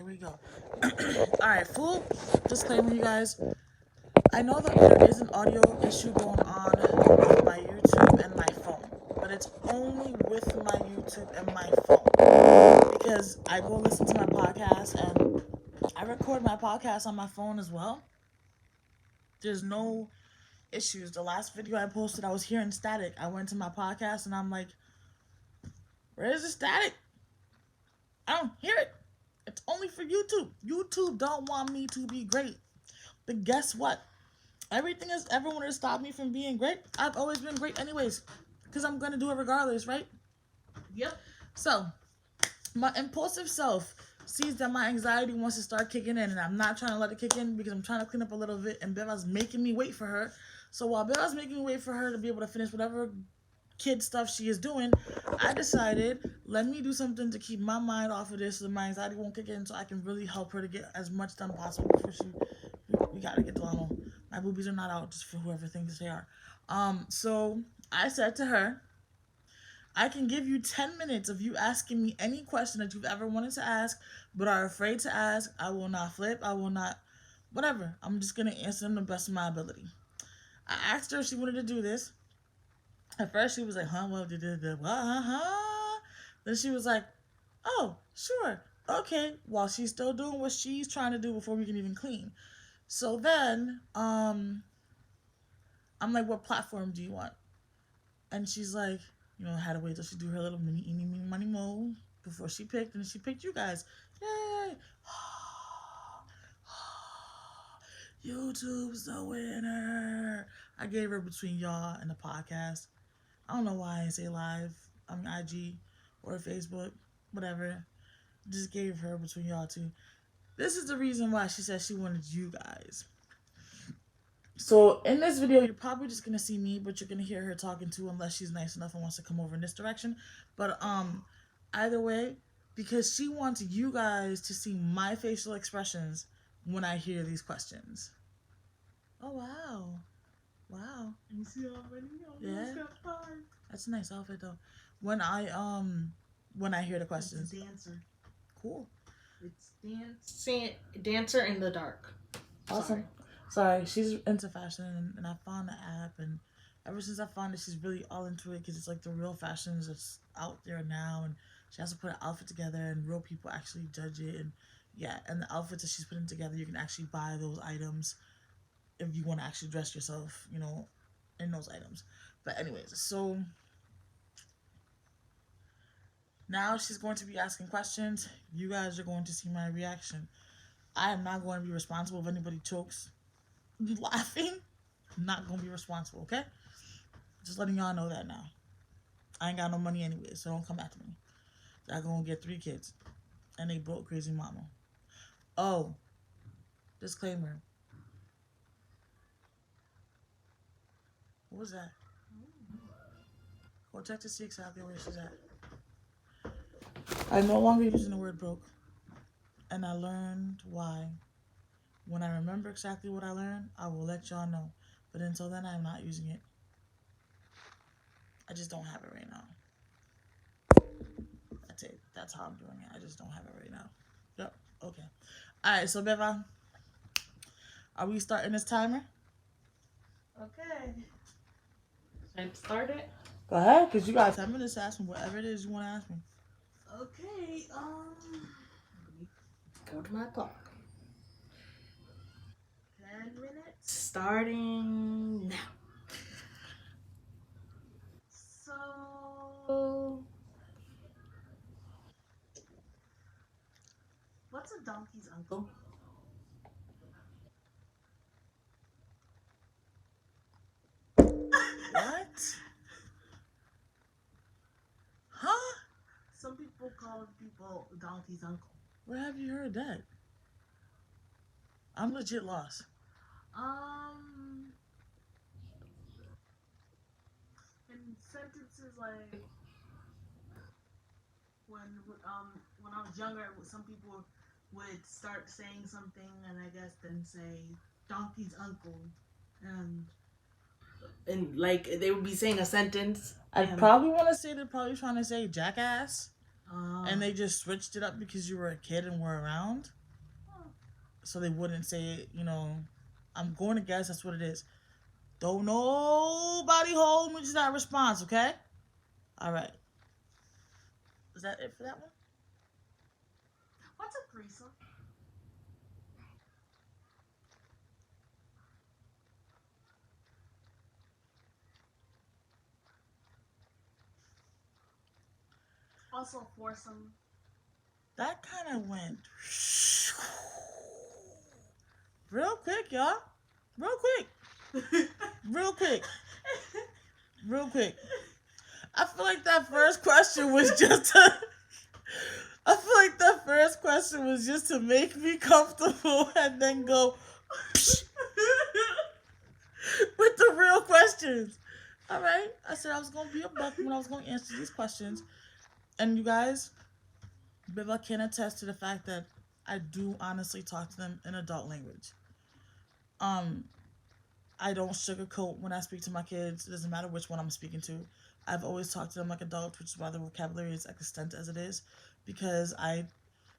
we go. Alright, full disclaimer, you guys. I know that there is an audio issue going on with my YouTube and my phone, but it's only with my YouTube and my phone. Because I go listen to my podcast and I record my podcast on my phone as well. There's no issues. The last video I posted, I was hearing static. I went to my podcast and I'm like, where is the static? I don't hear it. It's only for YouTube. YouTube don't want me to be great. But guess what? Everything has ever wanted to stop me from being great. I've always been great anyways. Because I'm going to do it regardless, right? Yep. So, my impulsive self sees that my anxiety wants to start kicking in. And I'm not trying to let it kick in because I'm trying to clean up a little bit. And Beba's making me wait for her. So while Beba's making me wait for her to be able to finish whatever kid stuff she is doing, I decided, let me do something to keep my mind off of this so my anxiety won't kick in so I can really help her to get as much done possible before we gotta get Delano. My boobies are not out, just for whoever thinks they are. So I said to her, I can give you 10 minutes of you asking me any question that you've ever wanted to ask, but are afraid to ask. I will not flip. I will not, whatever. I'm just going to answer them the best of my ability. I asked her if she wanted to do this. At first, she was like, huh? Well, Then she was like, oh, sure. Okay. While she's still doing what she's trying to do before we can even clean. So then, I'm like, what platform do you want? And she's like, I had to wait till she do her little mini money mo before she picked, and she picked you guys. Yay! YouTube's the winner. I gave her between y'all and the podcast. I don't know why I say live on IG or Facebook, whatever. Just gave her between y'all two. This is the reason why she said she wanted you guys. So in this video, you're probably just gonna see me, but you're gonna hear her talking too, unless she's nice enough and wants to come over in this direction. But either way, because she wants you guys to see my facial expressions when I hear these questions. Oh wow, wow! You see already? Yeah, that's a nice outfit though. When I hear the questions, it's a dancer. Cool. It's dancer in the dark. Awesome. Sorry, she's into fashion, and I found the app, and ever since I found it, she's really all into it because it's like the real fashions that's out there now, and she has to put an outfit together, and real people actually judge it, and yeah, and the outfits that she's putting together, you can actually buy those items if you want to actually dress yourself, in those items. But anyways, so now she's going to be asking questions. You guys are going to see my reaction. I am not going to be responsible if anybody chokes laughing. I'm not gonna be responsible, okay? Just letting y'all know that now. I ain't got no money anyway, so don't come after me. Y'all gonna get 3 kids, and they broke crazy mama. Oh, disclaimer. What was that? Go check to see exactly where she's at. I'm no longer using the word broke, and I learned why. When I remember exactly what I learned, I will let y'all know. But until then, I'm not using it. I just don't have it right now. That's it. That's how I'm doing it. I just don't have it right now. Yep. Okay. Alright, so Beba, are we starting this timer? Okay. Should I start it? Go ahead, because you got 10 minutes to ask me whatever it is you want to ask me. Okay, go to my clock. 10 minutes. Starting now. So, what's a donkey's uncle? What? Huh? Some people call people donkey's uncle. Where have you heard that? I'm legit lost. In sentences like when I was younger, some people would start saying something and I guess then say donkey's uncle, and like they would be saying a sentence. I'd probably want to say they're probably trying to say jackass, and they just switched it up because you were a kid and were around. so they wouldn't say it. I'm going to guess that's what it is. Don't nobody hold me to that response, okay? All right. Is that it for that one? What's a threesome? Also foursome. That kind of went real quick, y'all. Real quick. Real quick. Real quick. I feel like that first question was just to. I feel like that first question was just to make me comfortable and then go with the real questions. All right. I said I was going to be a buck when I was going to answer these questions. And you guys, Beba can attest to the fact that I do honestly talk to them in adult language. Um, I don't sugarcoat when I speak to my kids. It doesn't matter which one I'm speaking to. I've always talked to them like adults, which is why the vocabulary is extent as it is. Because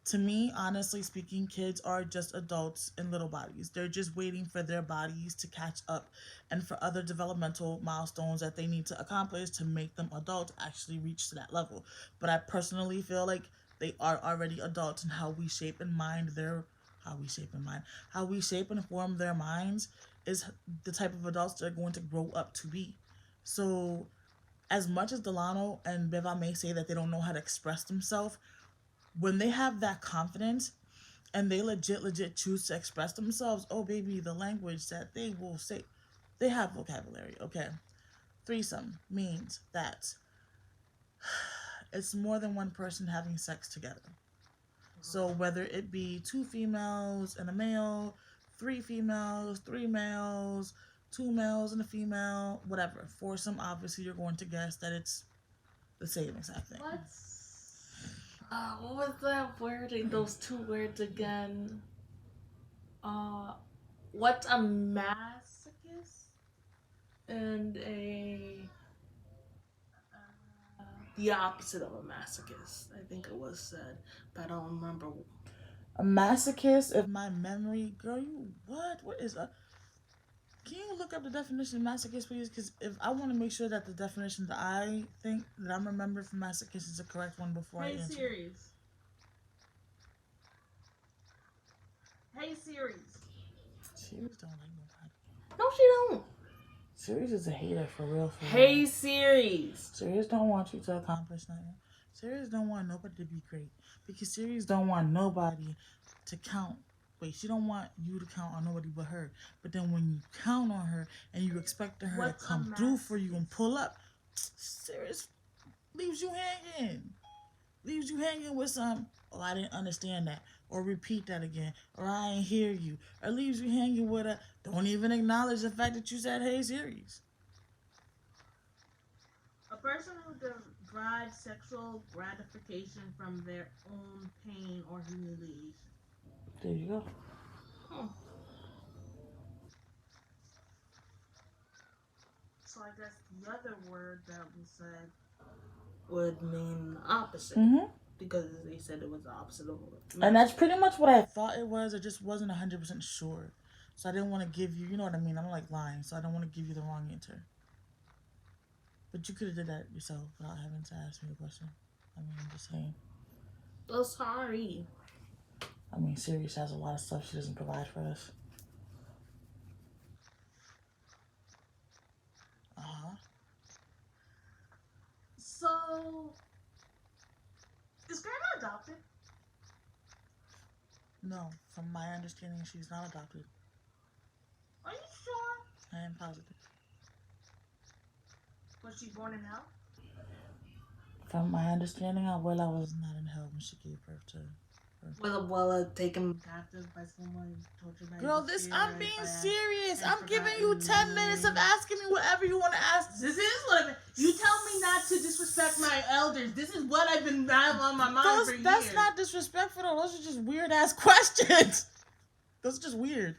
to me, honestly speaking, kids are just adults in little bodies. They're just waiting for their bodies to catch up and for other developmental milestones that they need to accomplish to make them adults actually reach to that level. But I personally feel like they are already adults, and how we shape and form their minds is the type of adults they're going to grow up to be. So as much as Delano and Beva may say that they don't know how to express themselves, when they have that confidence and they legit choose to express themselves, oh baby, the language that they will say, they have vocabulary. Okay. Threesome means that it's more than one person having sex together. So whether it be 2 females and a male, 3 females, 3 males, 2 males and a female, whatever. Foursome, obviously you're going to guess that it's the same exact thing. What was that word? Those 2 words again? What's a masochist and the opposite of a masochist? I think it was said, but I don't remember. A masochist, if my memory, girl, you what? What is a? Can you look up the definition of masochist, please? Because if I want to make sure that the definition that I think that I'm remembering for masochist is the correct one before I answer. Hey Series. Series don't like nobody. No, she don't. Series is a hater for real. Hey Series. Series don't want you to accomplish nothing. Series don't want nobody to be great because Series don't want nobody to count. Wait, she don't want you to count on nobody but her. But then when you count on her and you expect her to come through for you and pull up, Series leaves you hanging. Leaves you hanging with some, oh, I didn't understand that. Or repeat that again. Or I ain't hear you. Or leaves you hanging with a, don't even acknowledge the fact that you said, hey, Series. A person who derives sexual gratification from their own pain or humiliation. There you go. So I guess the other word that was said would mean the opposite. Mm-hmm. Because they said it was the opposite of it. And that's pretty much what I thought it was. I just wasn't 100% sure. So I didn't want to give you, you know what I mean? I don't like lying, so I don't want to give you the wrong answer. But you could have did that yourself without having to ask me a question. I mean, I'm just saying. Oh, sorry. I mean, Sirius has a lot of stuff she doesn't provide for us. Uh-huh. So, is Grandma adopted? No, from my understanding, she's not adopted. Are you sure? I am positive. Was she born in hell? From my understanding, Abuela was not in hell when she gave birth to her. Was Abuela taken captive by someone, tortured by Girl, I'm being serious. I'm giving you 10 minutes of asking me whatever you want to ask. This is what you tell me not to disrespect my elders. This is what I've been having on my mind for years. That's not disrespectful though. Those are just weird ass questions. Those are just weird.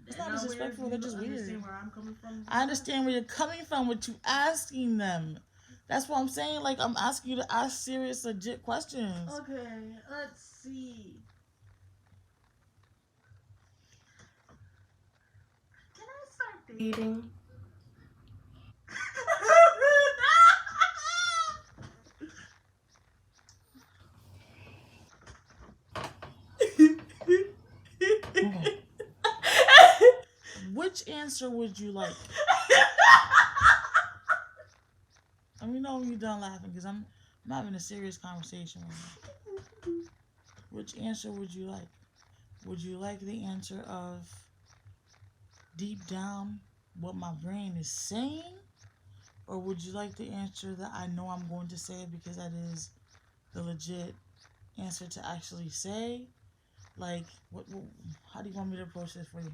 It's not disrespectful. They're just weird. Where I'm coming from? I understand where you're coming from with you asking them. That's what I'm saying. Like, I'm asking you to ask serious, legit questions. Okay, let's see. Dating. Which answer would you like? Let me know when you're done laughing, because I'm having a serious conversation right now. Which answer would you like? Would you like the answer of deep down what my brain is saying? Or would you like the answer that I know I'm going to say because that is the legit answer to actually say? Like, what how do you want me to approach this for you?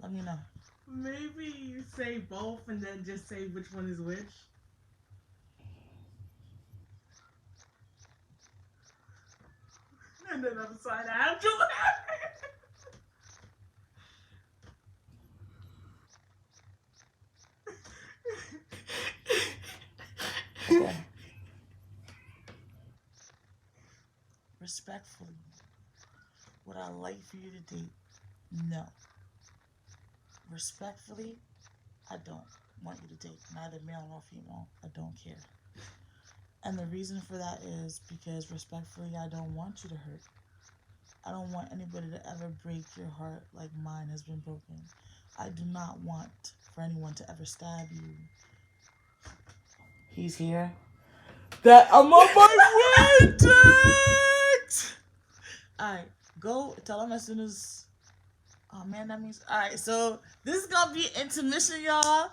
Let me know. Maybe you say both and then just say which one is which. And then upside down. Okay. Respectfully, would I like for you to date? No. Respectfully, I don't want you to date, neither male nor female. I don't care. And the reason for that is because respectfully, I don't want you to hurt. I don't want anybody to ever break your heart like mine has been broken. I do not want for anyone to ever stab you. He's here. That I'm on my way, Jax! Alright, go tell him as soon as. Oh man, that means. Alright, so this is gonna be intermission, y'all.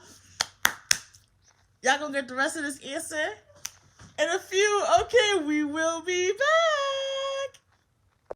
Y'all gonna get the rest of this answer in a few. Okay, we will be back.